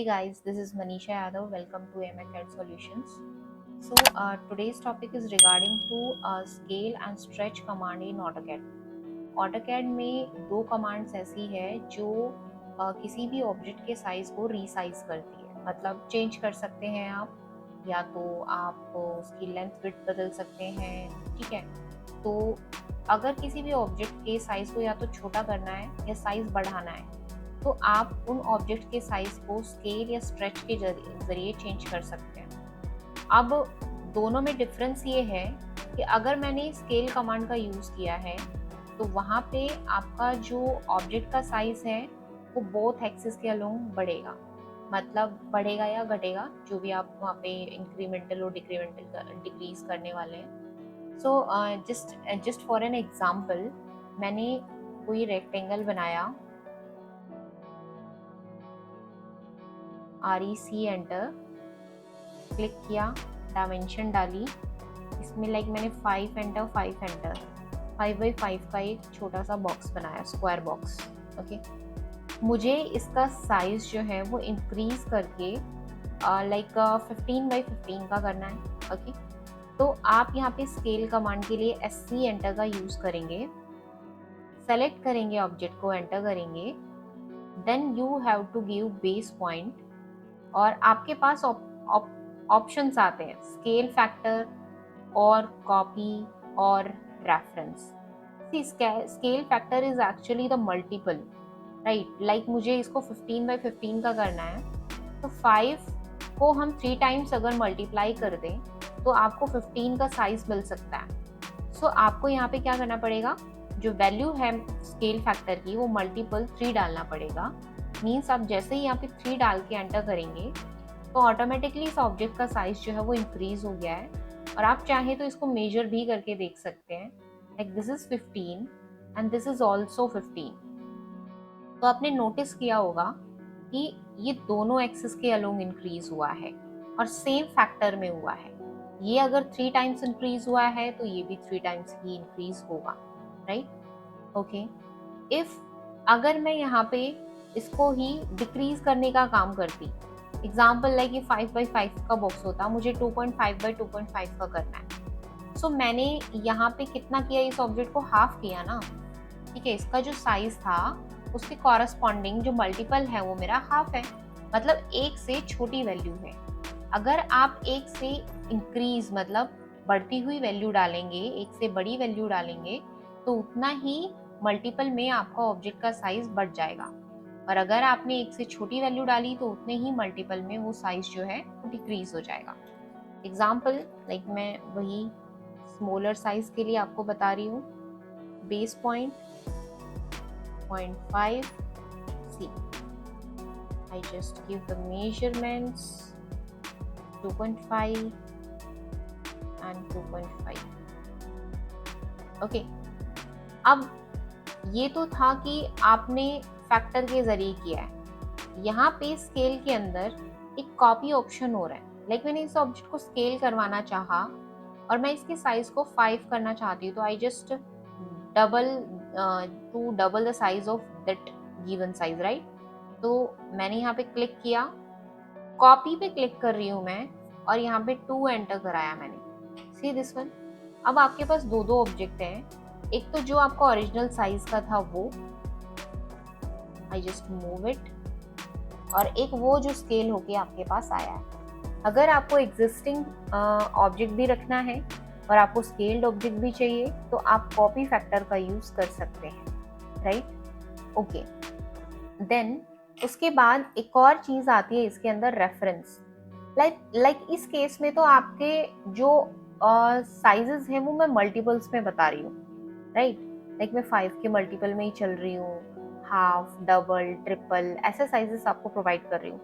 guys, this is Manisha Yadav. Welcome to MCAD Solutions. Today's topic is regarding to scale and stretch command in AutoCAD. AutoCAD में दो commands ऐसी है जो किसी भी object के साइज को रीसाइज करती है, मतलब चेंज कर सकते हैं आप, या तो आप उसकी लेंथ विड्थ बदल सकते हैं। ठीक है, तो अगर किसी भी ऑब्जेक्ट के साइज को या तो छोटा करना है या साइज बढ़ाना है, तो आप उन ऑब्जेक्ट के साइज को स्केल या स्ट्रेच के जरिए चेंज कर सकते हैं। अब दोनों में डिफरेंस ये है कि अगर मैंने स्केल कमांड का यूज़ किया है तो वहाँ पे आपका जो ऑब्जेक्ट का साइज है वो बोथ एक्सिस के अलोंग बढ़ेगा, मतलब बढ़ेगा या घटेगा, जो भी आप वहाँ पे इंक्रीमेंटल और डिक्रीमेंटल डिक्रीज करने वाले हैं। जस्ट फॉर एन एग्जांपल, मैंने कोई रेक्टेंगल बनाया, REC एंटर क्लिक किया, डायमेंशन डाली, इसमें मैंने 5 एंटर 5x5 का एक छोटा सा बॉक्स बनाया, स्क्वायर बॉक्स। ओके, मुझे इसका साइज जो है वो इंक्रीज करके 15x15 का करना है। ओके, तो आप यहाँ पे स्केल कमांड के लिए SC एंटर का यूज करेंगे, सेलेक्ट करेंगे ऑब्जेक्ट को, एंटर करेंगे, then you have to give base point, और आपके पास ऑप्शंस आते हैं स्केल फैक्टर और कॉपी और reference. Scale factor is actually the multiple, right? मुझे इसको 15x15 का करना है, तो 5 को हम 3 टाइम्स अगर मल्टीप्लाई कर दें तो आपको 15 का साइज मिल सकता है। सो आपको यहाँ पे क्या करना पड़ेगा, जो वैल्यू है स्केल फैक्टर की वो मल्टीपल 3 डालना पड़ेगा। मीन्स आप जैसे ही यहाँ पे 3 डाल के एंटर करेंगे तो ऑटोमेटिकली इस ऑब्जेक्ट का साइज जो है वो इंक्रीज हो गया है। और आप चाहें तो इसको मेजर भी करके देख सकते हैं, like this is 15 and this is also 15। तो आपने नोटिस किया होगा कि ये दोनों एक्सिस के अलोंग इंक्रीज हुआ है और सेम फैक्टर में हुआ है। ये अगर 3 टाइम्स इंक्रीज हुआ है तो ये भी 3 टाइम्स ही इंक्रीज होगा, राइट? ओके, इफ अगर मैं यहाँ पे इसको ही डिक्रीज करने का काम करती, एग्जाम्पल ये 5x5 का बॉक्स होता, मुझे 2.5x2.5 का करना है। सो मैंने यहाँ पे कितना किया, इस ऑब्जेक्ट को हाफ किया ना। ठीक है, इसका जो साइज था उसके कॉरस्पॉन्डिंग जो मल्टीपल है वो मेरा हाफ है, मतलब एक से छोटी वैल्यू है। अगर आप एक से इंक्रीज मतलब बढ़ती हुई वैल्यू डालेंगे, एक से बड़ी वैल्यू डालेंगे, तो उतना ही मल्टीपल में आपका ऑब्जेक्ट का साइज बढ़ जाएगा, और अगर आपने एक से छोटी वैल्यू डाली तो उतने ही मल्टीपल में वो साइज जो है वो डिक्रीज हो जाएगा। एग्जाम्पल मैं वही स्मॉलर साइज के लिए आपको बता रही हूँ, base point 0.5 C, I just give the measurements 2.5 and 2.5। Okay, अब ये तो था कि आपने फैक्टर के जरिए किया है। यहाँ पे स्केल के अंदर एक कॉपी ऑप्शन हो रहा है, मैंने इस ऑब्जेक्ट को स्केल करवाना चाहा और मैं इसके साइज को 5 करना चाहती हूँ, तो I just double the size of that given size, right? तो मैंने यहाँ पे क्लिक किया, कॉपी पे क्लिक कर रही हूँ मैं, और यहाँ पे 2 एंटर कराया मैंने। See this one. अब आपके पास दो ऑब्जेक्ट हैं, एक तो जो आपका ओरिजिनल साइज का था वो, आई जस्ट मूव इट, और एक वो जो स्केल होके आपके पास आया है। अगर आपको एग्जिस्टिंग ऑब्जेक्ट भी रखना है और आपको स्केल्ड ऑब्जेक्ट भी चाहिए तो आप कॉपी फैक्टर का यूज कर सकते हैं, राइट? ओके, देन उसके बाद एक और चीज आती है इसके अंदर, रेफरेंस। इस केस में तो आपके जो साइजेस हैं वो मैं मल्टीपल्स में बता रही हूँ, राइट? मैं 5 के मल्टीपल में ही चल रही हूँ, हाफ, डबल, ट्रिपल, ऐसे साइजेस आपको प्रोवाइड कर रही हूँ।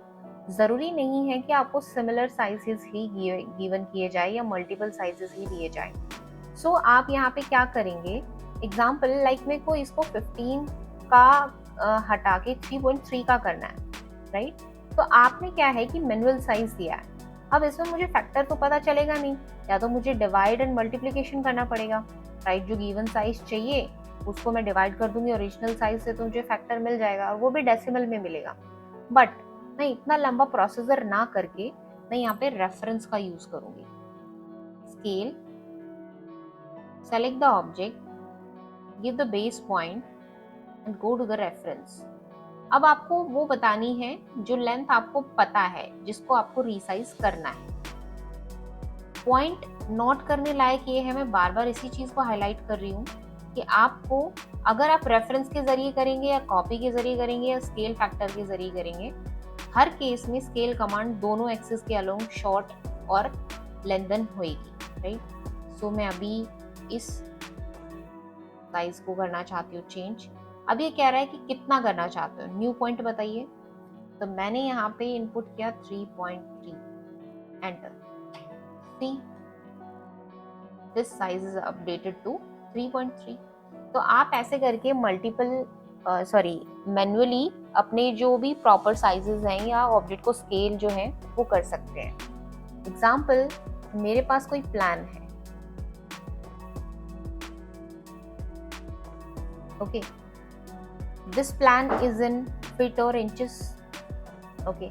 ज़रूरी नहीं है कि आपको सिमिलर साइजेस ही गिवन किए जाए या मल्टीपल साइजेस ही दिए जाए। सो आप यहाँ पे क्या करेंगे, एग्जाम्पल मेरे को इसको 15 का हटा के 3.3 का करना है, राइट? तो आपने क्या है कि मैनुअल साइज दिया है। अब इसमें मुझे फैक्टर तो पता चलेगा नहीं, या तो मुझे डिवाइड एंड मल्टीप्लिकेशन करना पड़ेगा, राइट? जो गिवन साइज चाहिए उसको मैं डिवाइड कर दूंगी ओरिजिनल साइज से, तो मुझे फैक्टर मिल जाएगा, और वो भी डेसिमल में मिलेगा। बट मैं इतना लंबा प्रोसीजर ना करके मैं यहाँ पे रेफरेंस का यूज करूंगी। Scale, select the object, give the base point and go to the reference. अब आपको वो बतानी है जो लेंथ आपको पता है, जिसको आपको रिसाइज करना है। पॉइंट नोट करने लायक ये है, मैं बार बार इसी चीज को हाईलाइट कर रही हूँ कि आपको, अगर आप रेफरेंस के जरिए करेंगे या कॉपी के जरिए करेंगे या स्केल फैक्टर के जरिए करेंगे, हर केस में स्केल कमांड दोनों एक्सिस के अलोंग शॉर्ट और लेंथन होएगी, राइट। सो मैं अभी इस साइज को करना चाहती हूँ चेंज। अब ये कह रहा है कि कितना करना चाहते हो, न्यू पॉइंट बताइए। तो मैंने यहाँ पे इनपुट किया 3.3, enter. See this size is updated to 3.3। तो आप ऐसे करके मल्टीपल मैन्युअली अपने जो भी प्रॉपर साइजेस हैं या ऑब्जेक्ट को स्केल जो है वो कर सकते हैं। एग्जाम्पल, मेरे पास कोई प्लान है, okay, this plan is in feet और इंचेस, ओके।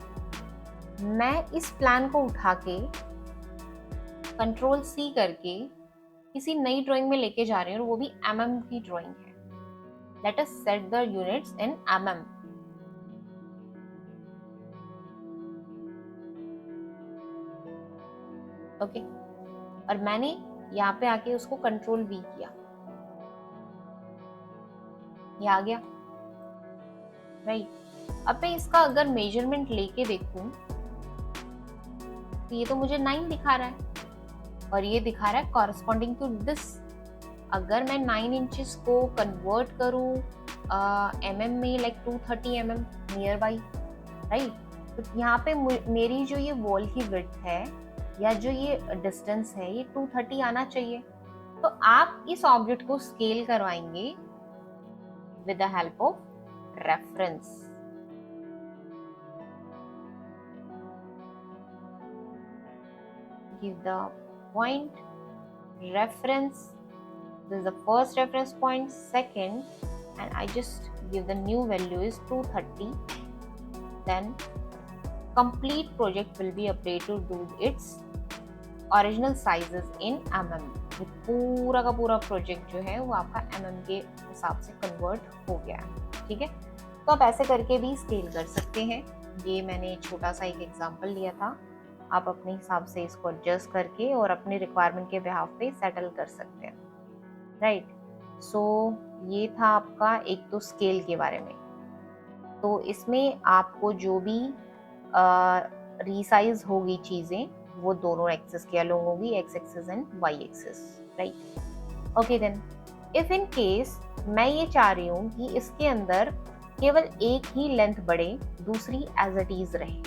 मैं इस प्लान को उठा के कंट्रोल सी करके किसी नई ड्राइंग में लेके जा रही हूँ, और वो भी mm की ड्राइंग है। Let us set the units in mm, okay. और मैंने यहाँ पे आके उसको कंट्रोल V किया, ये आ गया, राइट। अब मैं इसका अगर मेजरमेंट लेके देखूं तो ये तो मुझे 9 दिखा रहा है, और ये दिखा रहा है कॉरस्पॉन्डिंग टू दिस। अगर मैं 9 इंचेस को कन्वर्ट करूं mm में, like 230 mm near by, right. तो यहाँ पे मेरी जो ये वॉल की विड्थ है या जो ये डिस्टेंस है, ये 230 आना चाहिए। तो आप इस ऑब्जेक्ट को स्केल करवाएंगे with the help of reference. Give the point, reference, this is the first reference point, second, and I just give the new value is 230. Then complete project will be updated to its original sizes in mm। ये पूरा का पूरा project जो है वो आपका mm के हिसाब से कन्वर्ट हो गया है, ठीक है। तो आप ऐसे करके भी स्केल कर सकते हैं। ये मैंने छोटा सा एक एग्जांपल लिया था, आप अपने हिसाब से इसको एडजस्ट करके और अपने रिक्वायरमेंट के बिहाफ पे सेटल कर सकते हैं, राइट। सो ये था आपका एक तो स्केल के बारे में। तो इसमें आपको जो भी रीसाइज होगी चीज़ें वो दोनों एक्सिस के अलोंग होगी, X axis and Y axis, right. Okay then, if in case मैं ये चाह रही हूँ कि इसके अंदर केवल एक ही लेंथ बढ़े, दूसरी एज इट इज रहे,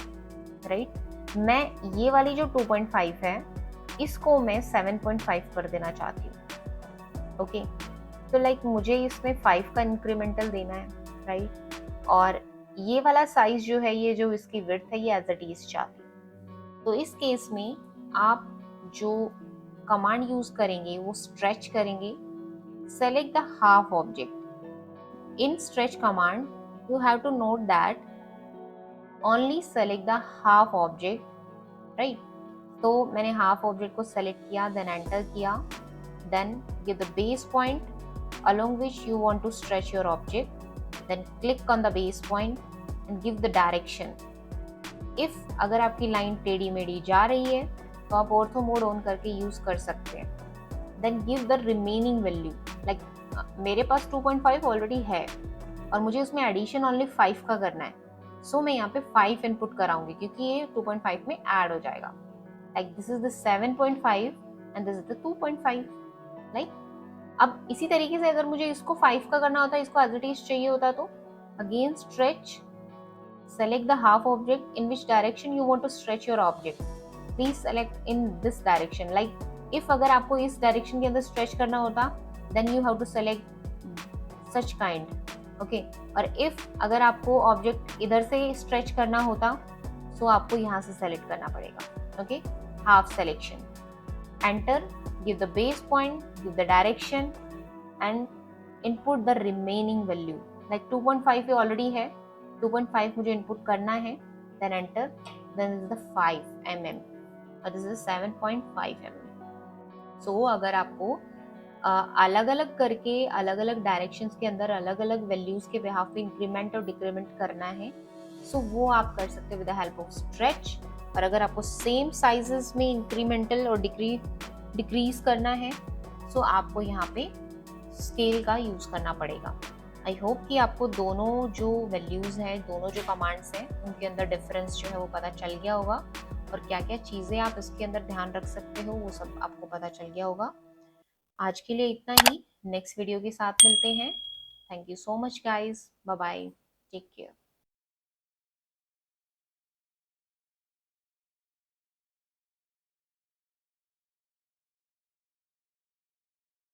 राइट। मैं ये वाली जो 2.5 है इसको मैं 7.5 कर देना चाहती हूँ, ओके। तो लाइक मुझे इसमें 5 का इंक्रीमेंटल देना है, राइट। और ये वाला साइज जो है, ये जो इसकी विड्थ है, ये एज इट इज चाहती हूँ। तो इस केस में आप जो कमांड यूज करेंगे वो स्ट्रेच करेंगे, select the half object. In stretch command you have to note that only select the half object, right। तो मैंने हाफ ऑब्जेक्ट को सेलेक्ट किया, देन एंटर किया, then give the base point along which you want to stretch your object, then click on the base point and give the direction। if अगर आपकी line टेढ़ी मेढ़ी जा रही है तो आप ऑर्थो मोड ऑन करके यूज कर सकते हैं। Then give the remaining value, like मेरे पास 2.5 ऑलरेडी है और मुझे उसमें एडिशन ओनली 5 का करना है, सो मैं यहाँ पे 5 इनपुट कराऊंगी क्योंकि ये 2.5 में ऐड हो जाएगा। Like this is the 7.5 and this is the 2.5, like. अब इसी तरीके से अगर मुझे इसको 5 का करना होता, इसको एज इट इज चाहिए होता, तो again stretch, select the half object in which direction you want to stretch your object, please select in this direction। like if अगर आपको इस direction के अंदर stretch करना होता then you have to select such kind, okay। और if अगर आपको object इधर से stretch करना होता so आपको यहाँ से select करना पड़ेगा, okay। half selection, enter, give the base point, give the direction and input the remaining value। like 2.5 पे ऑलरेडी है, 2.5 मुझे इनपुट करना है, then enter, then this is the 5 mm और this is 7.5 mm. So अगर आपको अलग अलग करके अलग अलग डायरेक्शंस के अंदर अलग अलग वैल्यूज के बिहाफ पे इंक्रीमेंट और डिक्रीमेंट करना है, सो वो आप कर सकते हैं with the help of stretch. और अगर आपको सेम साइजेस में इंक्रीमेंटल और डिक्रीज करना है, सो आपको यहाँ पे स्केल का यूज करना पड़ेगा। आई होप कि आपको दोनों जो वैल्यूज हैं, दोनों जो कमांड्स हैं, उनके अंदर डिफरेंस जो है वो पता चल गया होगा, और क्या क्या चीज़ें आप इसके अंदर ध्यान रख सकते हो वो सब आपको पता चल गया होगा। आज के लिए इतना ही, नेक्स्ट वीडियो के साथ मिलते हैं। Thank you so much guys, bye bye, take care.